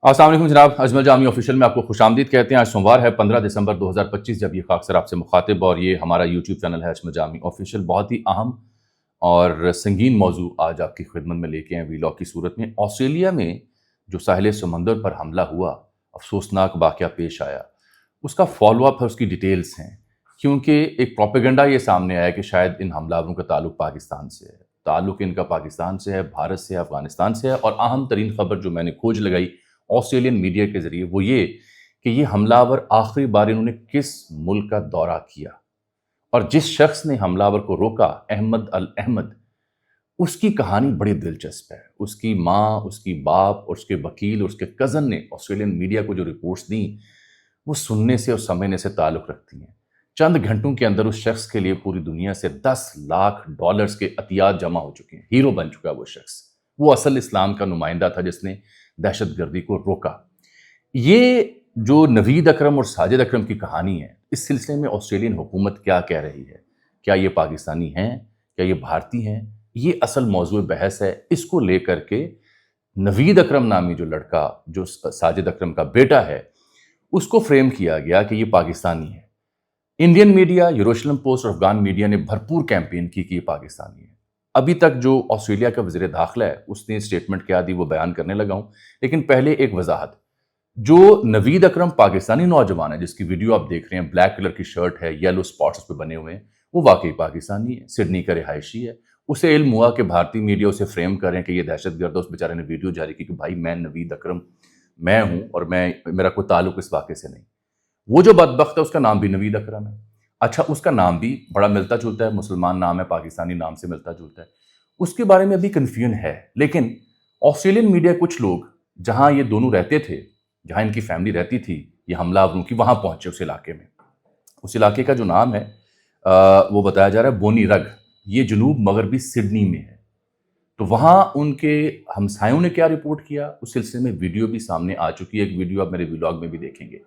السلام علیکم جناب، اجمل جامی آفیشیل میں آپ کو خوش آمدید کہتے ہیں۔ آج سوموار ہے 15 دسمبر 2025 جب یہ خاکسر آپ سے مخاطب، اور یہ ہمارا یوٹیوب چینل ہے اجمل جامی آفیشیل۔ بہت ہی اہم اور سنگین موضوع آج آپ کی خدمت میں لے کے ہیں ویلاگ کی صورت میں۔ آسٹریلیا میں جو ساحل سمندر پر حملہ ہوا، افسوسناک واقعہ پیش آیا، اس کا فالو اپ ہے، اس کی ڈیٹیلز ہیں، کیونکہ ایک پروپیگنڈا یہ سامنے آیا کہ شاید ان حملہ آوروں کا تعلق پاکستان سے ہے۔ تعلق ان کا پاکستان سے ہے، بھارت سے ہے، افغانستان سے ہے، اور اہم ترین خبر جو میں نے کھوج لگائی آسٹریلین میڈیا کے ذریعے وہ یہ کہ یہ حملہ آور آخری بار انہوں نے کس ملک کا دورہ کیا، اور جس شخص نے حملہ آور کو روکا، احمد الاحمد، اس کی کہانی بڑی دلچسپ ہے۔ اس کی ماں، اس کی باپ اور اس کے وکیل اور اس کے کزن نے آسٹریلین میڈیا کو جو رپورٹس دیں وہ سننے سے اور سمجھنے سے تعلق رکھتی ہیں۔ چند گھنٹوں کے اندر اس شخص کے لیے پوری دنیا سے $10 لاکھ کے عطیات جمع ہو چکے ہیں۔ ہیرو بن چکا وہ شخص، وہ اصل اسلام کا نمائندہ تھا جس نے دہشت گردی کو روکا۔ یہ جو نوید اکرم اور ساجد اکرم کی کہانی ہے، اس سلسلے میں آسٹریلین حکومت کیا کہہ رہی ہے؟ کیا یہ پاکستانی ہیں؟ کیا یہ بھارتی ہیں؟ یہ اصل موضوع بحث ہے۔ اس کو لے کر کے نوید اکرم نامی جو لڑکا، جو ساجد اکرم کا بیٹا ہے، اس کو فریم کیا گیا کہ یہ پاکستانی ہے۔ انڈین میڈیا، یروشلم پوسٹ اور افغان میڈیا نے بھرپور کیمپین کی کہ یہ پاکستانی ہے۔ ابھی تک جو آسٹریلیا کا وزیر داخلہ ہے اس نے اسٹیٹمنٹ کیا دی وہ بیان کرنے لگا ہوں، لیکن پہلے ایک وضاحت۔ جو نوید اکرم پاکستانی نوجوان ہے جس کی ویڈیو آپ دیکھ رہے ہیں، بلیک کلر کی شرٹ ہے، یلو سپاٹس پہ بنے ہوئے ہیں، وہ واقعی پاکستانی ہے، سڈنی کا رہائشی ہے۔ اسے علم ہوا کہ بھارتی میڈیا اسے فریم کر رہے ہیں کہ یہ دہشت گرد ہے۔ اس بیچارے نے ویڈیو جاری کی کہ بھائی میں نوید اکرم میں ہوں، اور میرا کوئی تعلق اس واقعے سے نہیں۔ وہ جو بدبخت ہے اس کا نام بھی نوید اکرم ہے۔ اچھا، اس کا نام بھی بڑا ملتا جلتا ہے، مسلمان نام ہے، پاکستانی نام سے ملتا جلتا ہے۔ اس کے بارے میں ابھی کنفیوژن ہے، لیکن آسٹریلین میڈیا کچھ لوگ جہاں یہ دونوں رہتے تھے، جہاں ان کی فیملی رہتی تھی یہ حملہ آوروں کی، وہاں پہنچے اس علاقے میں۔ اس علاقے کا جو نام ہے وہ بتایا جا رہا ہے بونی رگ، یہ جنوب مغربی سڈنی میں ہے۔ تو وہاں ان کے ہمسایوں نے کیا رپورٹ کیا، اس سلسلے میں ویڈیو بھی سامنے آ چکی ہے۔ ایک ویڈیو آپ میرے ویلاگ میں بھی دیکھیں گے۔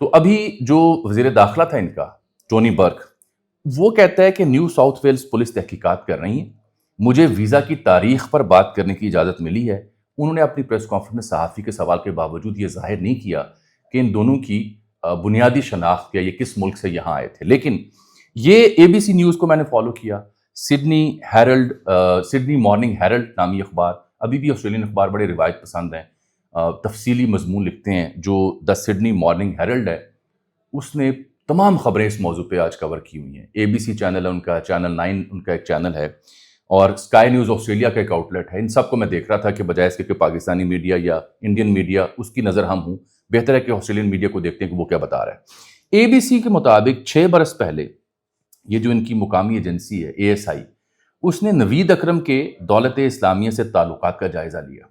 تو ابھی جو وزیر داخلہ تھا ان کا، ٹونی برک، وہ کہتا ہے کہ نیو ساؤتھ ویلز پولیس تحقیقات کر رہی ہیں، مجھے ویزا کی تاریخ پر بات کرنے کی اجازت ملی ہے۔ انہوں نے اپنی پریس کانفرنس میں صحافی کے سوال کے باوجود یہ ظاہر نہیں کیا کہ ان دونوں کی بنیادی شناخت کیا، یہ کس ملک سے یہاں آئے تھے۔ لیکن یہ ABC نیوز کو میں نے فالو کیا، سڈنی مارننگ ہیرلڈ نامی اخبار، ابھی بھی آسٹریلین اخبار بڑے روایت پسند ہیں، تفصیلی مضمون لکھتے ہیں۔ جو دا سڈنی مارننگ ہیرلڈ ہے اس نے تمام خبریں اس موضوع پہ آج کور کی ہوئی ہیں۔ ABC چینل ہے ان کا، چینل 9 ان کا ایک چینل ہے، اور اسکائی نیوز آسٹریلیا کا ایک آؤٹ لیٹ ہے۔ ان سب کو میں دیکھ رہا تھا کہ بجائے اس کے کہ پاکستانی میڈیا یا انڈین میڈیا اس کی نظر ہم ہوں، بہتر ہے کہ آسٹریلین میڈیا کو دیکھتے ہیں کہ وہ کیا بتا رہا ہے۔ ABC کے مطابق 6 برس پہلے یہ جو ان کی مقامی ایجنسی ہے ASI، اس نے نوید اکرم کے دولت اسلامیہ سے تعلقات کا جائزہ لیا،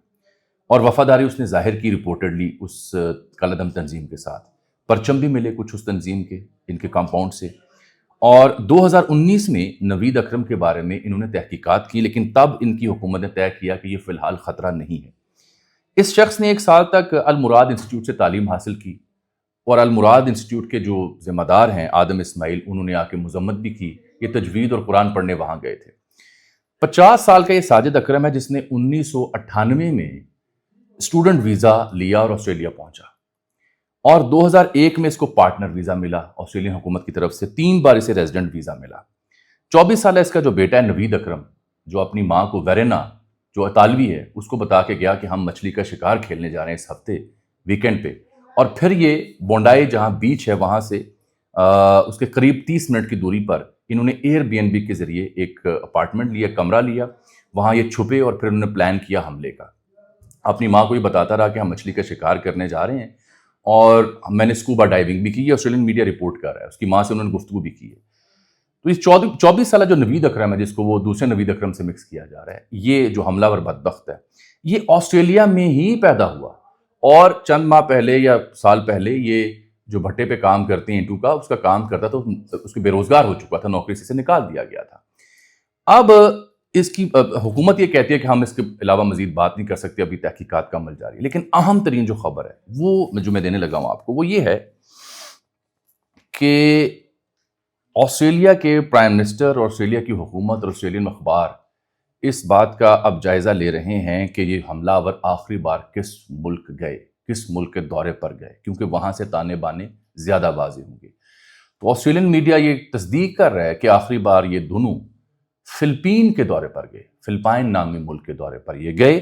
اور وفاداری اس نے ظاہر کی رپورٹڈلی اس کالعدم تنظیم کے ساتھ۔ پرچم بھی ملے کچھ اس تنظیم کے ان کے کمپاؤنڈ سے، اور 2019 میں نوید اکرم کے بارے میں انہوں نے تحقیقات کی، لیکن تب ان کی حکومت نے طے کیا کہ یہ فی الحال خطرہ نہیں ہے۔ اس شخص نے 1 سال تک المراد انسٹیٹیوٹ سے تعلیم حاصل کی، اور المراد انسٹیٹیوٹ کے جو ذمہ دار ہیں آدم اسماعیل، انہوں نے آ کے مذمت بھی کی۔ یہ تجوید اور قرآن پڑھنے وہاں گئے تھے۔ 50 سال کا یہ ساجد اکرم ہے جس نے 1998 میں اسٹوڈنٹ ویزا لیا اور آسٹریلیا پہنچا، اور 2001 میں اس کو پارٹنر ویزا ملا آسٹریلین حکومت کی طرف سے، 3 بار اسے ریزیڈنٹ ویزا ملا۔ 24 سالہ اس کا جو بیٹا ہے نوید اکرم، جو اپنی ماں کو ویرینا، جو اطالوی ہے، اس کو بتا کے گیا کہ ہم مچھلی کا شکار کھیلنے جا رہے ہیں اس ہفتے ویکینڈ پہ، اور پھر یہ بونڈائی جہاں بیچ ہے وہاں سے اس کے قریب 30 منٹ کی دوری پر انہوں نے Airbnb کے ذریعے ایک اپارٹمنٹ لیا، کمرہ لیا، وہاں یہ چھپے، اور پھر انہوں نے پلان کیا حملے کا۔ اپنی ماں کو یہ بتاتا رہا کہ ہم مچھلی کا شکار کرنے جا رہے ہیں، اور میں نے اسکوبا ڈائیونگ بھی کی، یہ آسٹریلین میڈیا رپورٹ کر رہا ہے، اس کی ماں سے انہوں نے گفتگو بھی کی ہے۔ تو اس 24 سالہ جو نوید اکرم ہے، جس کو وہ دوسرے نوید اکرم سے مکس کیا جا رہا ہے، یہ جو حملہ ور بدبخت ہے، یہ آسٹریلیا میں ہی پیدا ہوا، اور چند ماہ پہلے یا سال پہلے یہ جو بھٹے پہ کام کرتے ہیں اینٹوں کا، اس کا کام کرتا تھا، اس کے بے روزگار ہو چکا تھا، نوکری سے نکال دیا گیا تھا۔ اب اس کی حکومت یہ کہتی ہے کہ ہم اس کے علاوہ مزید بات نہیں کر سکتے، ابھی تحقیقات کا عمل جاری ہے۔ لیکن اہم ترین جو خبر ہے وہ جو میں دینے لگا ہوں آپ کو، وہ یہ ہے کہ آسٹریلیا کے پرائم منسٹر اور آسٹریلیا کی حکومت اور آسٹریلین اخبار اس بات کا اب جائزہ لے رہے ہیں کہ یہ حملہ آور آخری بار کس ملک گئے، کس ملک کے دورے پر گئے، کیونکہ وہاں سے تانے بانے زیادہ واضح ہوں گے۔ تو آسٹریلین میڈیا یہ تصدیق کر رہا ہے کہ آخری بار یہ دونوں فلپین کے دورے پر گئے، فلپائن نامی ملک کے دورے پر یہ گئے،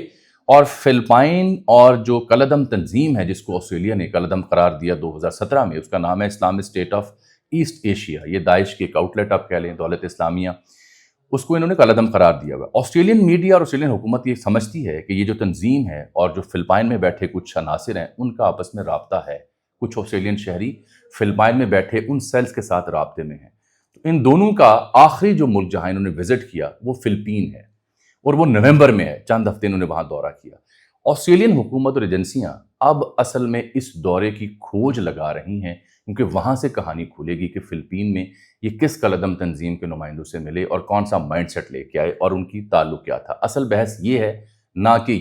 اور فلپائن اور جو کلعدم تنظیم ہے جس کو آسٹریلیا نے کلعدم قرار دیا 2017 میں، اس کا نام ہے Islamic State of East Asia, یہ داعش کی ایک آؤٹ لیٹ آپ کہہ لیں، دولت اسلامیہ، اس کو انہوں نے کلعدم قرار دیا ہوا۔ آسٹریلین میڈیا اور آسٹریلین حکومت یہ سمجھتی ہے کہ یہ جو تنظیم ہے اور جو فلپائن میں بیٹھے کچھ عناصر ہیں ان کا آپس میں رابطہ ہے، کچھ آسٹریلین شہری فلپائن میں بیٹھے ان سیلز کے ساتھ رابطے میں ہیں۔ تو ان دونوں کا آخری جو ملک جہاں انہوں نے وزٹ کیا وہ فلپین ہے، اور وہ نومبر میں ہے، چند ہفتے انہوں نے وہاں دورہ کیا۔ آسٹریلین حکومت اور ایجنسیاں اب اصل میں اس دورے کی کھوج لگا رہی ہیں، کیونکہ وہاں سے کہانی کھلے گی کہ فلپین میں یہ کس کلعدم تنظیم کے نمائندوں سے ملے اور کون سا مائنڈ سیٹ لے کے آئے اور ان کی تعلق کیا تھا۔ اصل بحث یہ ہے، نہ کہ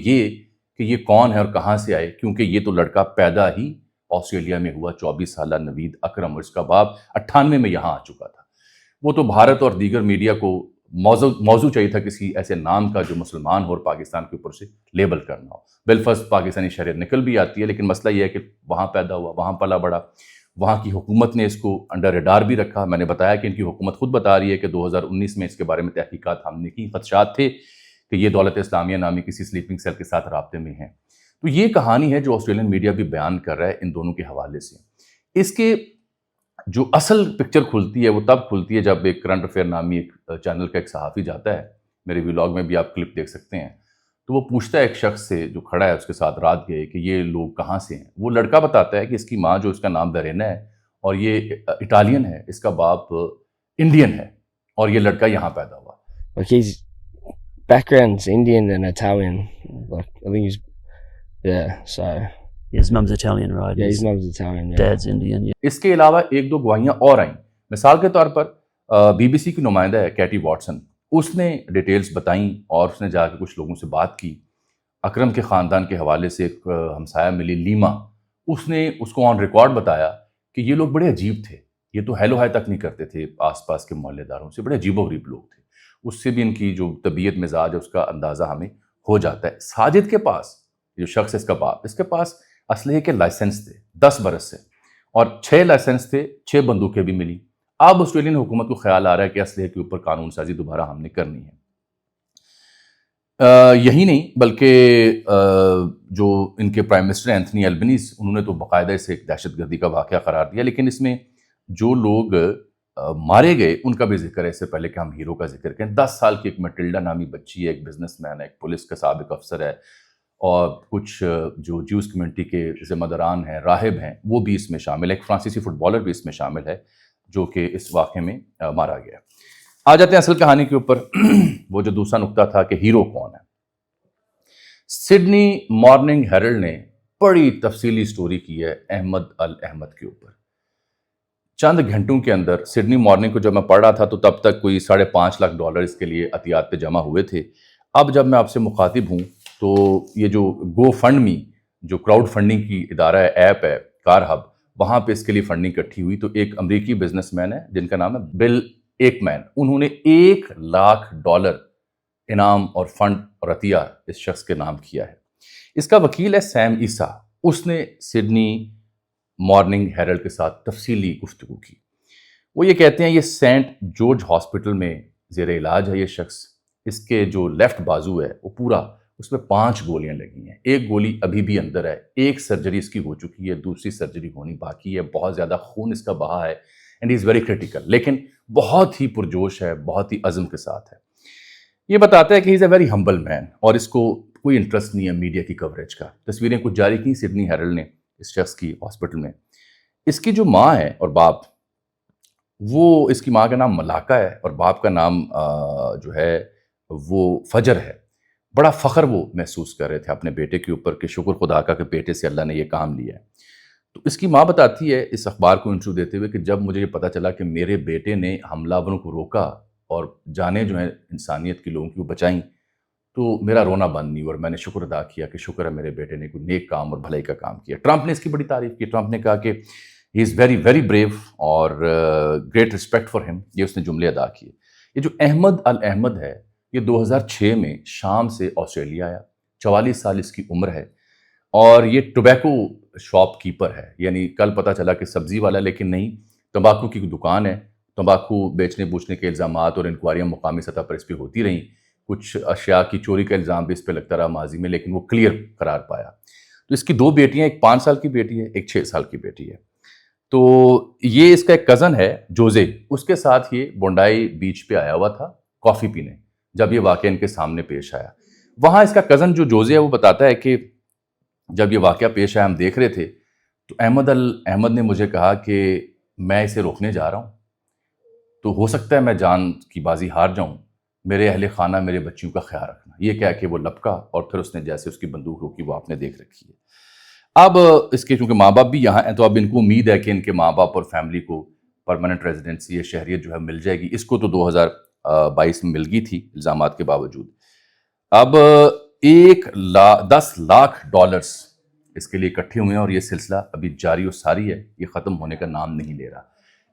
یہ کون ہے اور کہاں سے آئے، کیونکہ یہ تو لڑکا پیدا ہی آسٹریلیا میں ہوا، 24 سالہ نوید اکرم، اور اس کا باپ 98 میں یہاں آ چکا تھا۔ وہ تو بھارت اور دیگر میڈیا کو موضوع چاہیے تھا کسی ایسے نام کا جو مسلمان ہو اور پاکستان کے اوپر سے لیبل کرنا ہو۔ بالفرض پاکستانی شہریت نکل بھی آتی ہے، لیکن مسئلہ یہ ہے کہ وہاں پیدا ہوا، وہاں پلا بڑا، وہاں کی حکومت نے اس کو انڈر ریڈار بھی رکھا۔ میں نے بتایا کہ ان کی حکومت خود بتا رہی ہے کہ 2019 میں اس کے بارے میں تحقیقات ہم نے کی، خدشات تھے کہ یہ دولت اسلامیہ نامی کسی سلیپنگ سیل کے ساتھ رابطے میں ہیں۔ تو یہ کہانی ہے جو آسٹریلین میڈیا بھی بیان کر رہا ہے ان دونوں کے حوالے سے۔ اس کے جو اصل پکچر کھلتی ہے وہ تب کھلتی ہے جب ایک کرنٹ افیئر نامی ایک چینل کا ایک صحافی جاتا ہے، میرے ویلاگ میں بھی آپ کلپ دیکھ سکتے ہیں، تو وہ پوچھتا ہے ایک شخص سے جو کھڑا ہے اس کے ساتھ رات گئے کہ یہ لوگ کہاں سے ہیں۔ وہ لڑکا بتاتا ہے کہ اس کی ماں جو اس کا نام ویرینا ہے اور یہ اٹالین ہے، اس کا باپ انڈین ہے، اور یہ لڑکا یہاں پیدا ہوا۔ Like his background's Indian and Italian. Like I think he's so His mum's Italian, right? yeah, his mum's Italian. Yeah. Dad's Indian. Yeah. اس کے علاوہ ایک دو گواہیاں اور آئیں۔ مثال کے طور پر بی بی سی کی نمائندہ ہے کیٹی واٹسن، اس نے ڈیٹیلز بتائیں اور اس نے جا کے کچھ لوگوں سے بات کی۔ اکرم کے خاندان کے حوالے سے ایک ہمسایہ ملی لیما، اس نے اس کو آن ریکارڈ بتایا کہ یہ لوگ بڑے عجیب تھے، یہ تو ہیلو ہائی تک نہیں کرتے تھے آس پاس کے محلے داروں سے، بڑے عجیب و غریب لوگ تھے۔ اس سے بھی ان کی جو طبیعت مزاج ہے اس کا اندازہ ہمیں ہو جاتا ہے۔ ساجد کے پاس، جو شخص اس کا باپ، اس کے پاس اسلحے کے لائسنس تھے 10 برس سے، اور 6 لائسنس تھے، 6 بندوقیں بھی ملی۔ اب آسٹریلین حکومت کو خیال آ رہا ہے کہ اسلحے کے اوپر قانون سازی دوبارہ ہم نے کرنی ہے۔ یہی نہیں بلکہ جو ان کے پرائم منسٹر اینتھنی البنیز، انہوں نے تو باقاعدہ اسے ایک دہشت گردی کا واقعہ قرار دیا، لیکن اس میں جو لوگ مارے گئے ان کا بھی ذکر ہے، اس سے پہلے کہ ہم ہیرو کا ذکر کریں۔ 10 سال کی ایک میٹلڈا نامی بچی ہے، ایک بزنس مین ہے، ایک پولیس کا سابق افسر ہے، اور کچھ جو جیوز کمیونٹی کے ذمہ داران ہیں، راہب ہیں، وہ بھی اس میں شامل ہے۔ ایک فرانسیسی فٹ بالر بھی اس میں شامل ہے جو کہ اس واقعے میں مارا گیا۔ آ جاتے ہیں اصل کہانی کے اوپر۔ وہ جو دوسرا نقطہ تھا کہ ہیرو کون ہے، سڈنی مارننگ ہیرلڈ نے بڑی تفصیلی سٹوری کی ہے احمد الاحمد کے اوپر۔ چند گھنٹوں کے اندر سڈنی مارننگ کو جب میں پڑھ رہا تھا تو تب تک کوئی $5.5 لاکھ اس کے لیے عطیات پہ جمع ہوئے تھے۔ اب جب میں آپ سے مخاطب ہوں تو یہ جو گو فنڈ می، جو کراؤڈ فنڈنگ کی ادارہ ہے، ایپ ہے کار ہب، وہاں پہ اس کے لیے فنڈنگ اکٹھی ہوئی۔ تو ایک امریکی بزنس مین ہے جن کا نام ہے بل ایکمین، انہوں نے $1 لاکھ انعام اور فنڈ اور عطیہ اس شخص کے نام کیا ہے۔ اس کا وکیل ہے سیم عیسیٰ، اس نے سڈنی مارننگ ہیرلڈ کے ساتھ تفصیلی گفتگو کی۔ وہ یہ کہتے ہیں یہ سینٹ جارج ہاسپٹل میں زیر علاج ہے یہ شخص، اس کے جو لیفٹ بازو ہے وہ پورا، اس میں 5 گولیاں لگی ہیں، 1 گولی ابھی بھی اندر ہے، 1 سرجری اس کی ہو چکی ہے، دوسری سرجری ہونی باقی ہے، بہت زیادہ خون اس کا بہا ہے، and he is very critical, لیکن بہت ہی پرجوش ہے، بہت ہی عزم کے ساتھ ہے۔ یہ بتاتا ہے کہ ہی از اے ویری ہمبل مین، اور اس کو کوئی انٹرسٹ نہیں ہے میڈیا کی کوریج کا۔ تصویریں کچھ جاری کی سڈنی ہیرلڈ نے اس شخص کی ہاسپٹل میں۔ اس کی جو ماں ہے اور باپ، وہ اس کی ماں کا نام ملاکا ہے اور باپ کا نام جو ہے وہ فجر ہے۔ بڑا فخر وہ محسوس کر رہے تھے اپنے بیٹے کے اوپر کہ شکر خدا کا کہ بیٹے سے اللہ نے یہ کام لیا ہے۔ تو اس کی ماں بتاتی ہے اس اخبار کو انٹرویو دیتے ہوئے کہ جب مجھے یہ پتہ چلا کہ میرے بیٹے نے حملہ آوروں کو روکا اور جانیں جو ہیں انسانیت کے لوگوں کی وہ بچائیں، تو میرا رونا بند نہیں، اور میں نے شکر ادا کیا کہ شکر ہے میرے بیٹے نے کوئی نیک کام اور بھلائی کا کام کیا۔ ٹرمپ نے اس کی بڑی تعریف کی، ٹرمپ نے کہا کہ ہی از ویری ویری بریو اور گریٹ رسپیکٹ فار ہم، یہ اس نے جملے ادا کیے۔ یہ جو احمد الاحمد ہے، یہ 2006 میں شام سے آسٹریلیا آیا، 44 سال اس کی عمر ہے، اور یہ ٹوبیکو شاپ کیپر ہے، یعنی کل پتہ چلا کہ سبزی والا، لیکن نہیں، تمباکو کی دکان ہے، تمباکو بیچنے بوچنے کے الزامات اور انکوائریاں مقامی سطح پر اس پہ ہوتی رہیں، کچھ اشیاء کی چوری کا الزام بھی اس پہ لگتا رہا ماضی میں، لیکن وہ کلیئر قرار پایا۔ تو اس کی 2 بیٹیاں، ایک 5 سال کی بیٹی ہے، ایک 6 سال کی بیٹی ہے۔ تو یہ اس کا ایک کزن ہے جوزے، اس کے ساتھ یہ بونڈائی بیچ پہ آیا ہوا تھا کافی پینے، جب یہ واقعہ ان کے سامنے پیش آیا۔ وہاں اس کا کزن جو جوزے ہے وہ بتاتا ہے کہ جب یہ واقعہ پیش آیا، ہم دیکھ رہے تھے، تو احمد نے مجھے کہا کہ میں اسے روکنے جا رہا ہوں، تو ہو سکتا ہے میں جان کی بازی ہار جاؤں، میرے اہل خانہ، میرے بچیوں کا خیال رکھنا۔ یہ کہہ کے وہ لپکا، اور پھر اس نے جیسے اس کی بندوق روکی، وہ آپ نے دیکھ رکھی ہے۔ اب اس کے چونکہ ماں باپ بھی یہاں ہیں، تو اب ان کو امید ہے کہ ان کے ماں باپ اور فیملی کو پرماننٹ ریزیڈنسی یا شہریت جو ہے مل جائے گی۔ اس کو تو 2022 میں مل گئی تھی الزامات کے باوجود۔ اب 10 لاکھ ڈالرز اس کے لیے اکٹھے ہوئے ہیں، اور یہ سلسلہ ابھی جاری و ساری ہے، یہ ختم ہونے کا نام نہیں لے رہا۔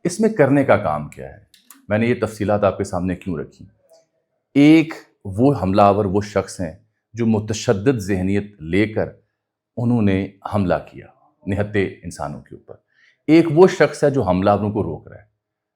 اس میں کرنے کا کام کیا ہے؟ میں نے یہ تفصیلات آپ کے سامنے کیوں رکھی؟ ایک وہ حملہ آور وہ شخص ہیں جو متشدد ذہنیت لے کر انہوں نے حملہ کیا نہتے انسانوں کے اوپر۔ ایک وہ شخص ہے جو حملہ آوروں کو روک رہا ہے،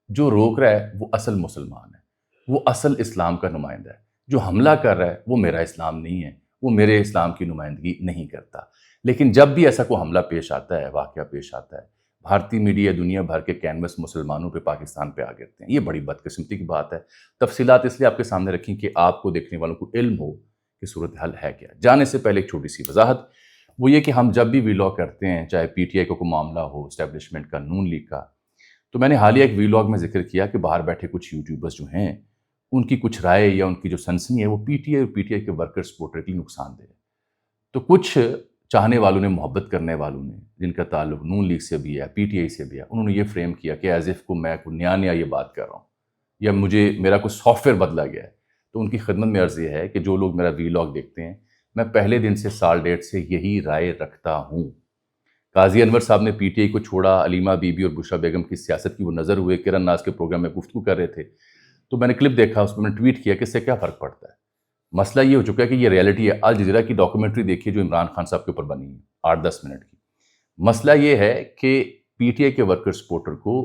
جو روک رہا ہے وہ اصل مسلمان ہے، وہ اصل اسلام کا نمائندہ ہے۔ جو حملہ کر رہا ہے وہ میرا اسلام نہیں ہے، وہ میرے اسلام کی نمائندگی نہیں کرتا۔ لیکن جب بھی ایسا کوئی حملہ پیش آتا ہے، واقعہ پیش آتا ہے، بھارتی میڈیا دنیا بھر کے کینوس مسلمانوں پہ، پاکستان پہ آ گرتے ہیں۔ یہ بڑی بدقسمتی کی بات ہے۔ تفصیلات اس لیے آپ کے سامنے رکھیں کہ آپ کو، دیکھنے والوں کو، علم ہو کہ صورتحال ہے کیا۔ جانے سے پہلے ایک چھوٹی سی وضاحت، وہ یہ کہ ہم جب بھی ویلاگ کرتے ہیں، چاہے پی ٹی آئی کا کوئی معاملہ ہو، اسٹیبلشمنٹ کا، نون لیگ کا، تو میں نے حالیہ ایک ویلاگ میں ذکر کیا کہ باہر بیٹھے کچھ یوٹیوبرز جو ہیں، ان کی کچھ رائے یا ان کی جو سنسنی ہے وہ پی ٹی آئی اور پی ٹی آئی کے ورکر سپورٹر کے لیے نقصان دہ ہے۔ تو کچھ چاہنے والوں نے، محبت کرنے والوں نے، جن کا تعلق نون لیگ سے بھی ہے، پی ٹی آئی سے بھی ہے، انہوں نے یہ فریم کیا کہ ایز اف کو میں کوئی نیا یہ بات کر رہا ہوں، یا میرا کوئی سافٹ ویئر بدلا گیا ہے۔ تو ان کی خدمت میں عرض یہ ہے کہ جو لوگ میرا ویلاگ دیکھتے ہیں، میں پہلے دن سے، سال ڈیٹ سے یہی رائے رکھتا ہوں۔ قاضی انور صاحب نے پی ٹی آئی کو چھوڑا، علیمہ بی بی اور بشرا بیگم کی سیاست کی وہ نظر ہوئے، کرن ناز کے پروگرام میں گفتگو کر رہے تھے، تو میں نے کلپ دیکھا، اس میں میں نے ٹویٹ کیا کہ اس سے کیا فرق پڑتا ہے۔ مسئلہ یہ ہو چکا ہے کہ یہ ریئلٹی ہے۔ الجزیرہ کی ڈاکومنٹری دیکھیے جو عمران خان صاحب کے اوپر بنی ہے، 8-10 منٹ کی۔ مسئلہ یہ ہے کہ پی ٹی آئی کے ورکر سپورٹر کو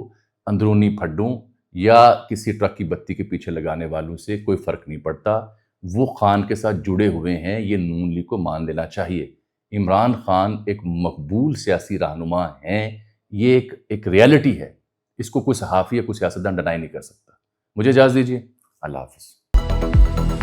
اندرونی پھڈوں یا کسی ٹرک کی بتی کے پیچھے لگانے والوں سے کوئی فرق نہیں پڑتا، وہ خان کے ساتھ جڑے ہوئے ہیں، یہ نون لیگ کو مان لینا چاہیے۔ عمران خان ایک مقبول سیاسی رہنما ہیں، یہ ایک ریئلٹی ہے، اس کو کوئی صحافی یا کوئی سیاستدان ڈینائی نہیں کر سکتا۔ مجھے اجازت دیجیے، اللہ حافظ۔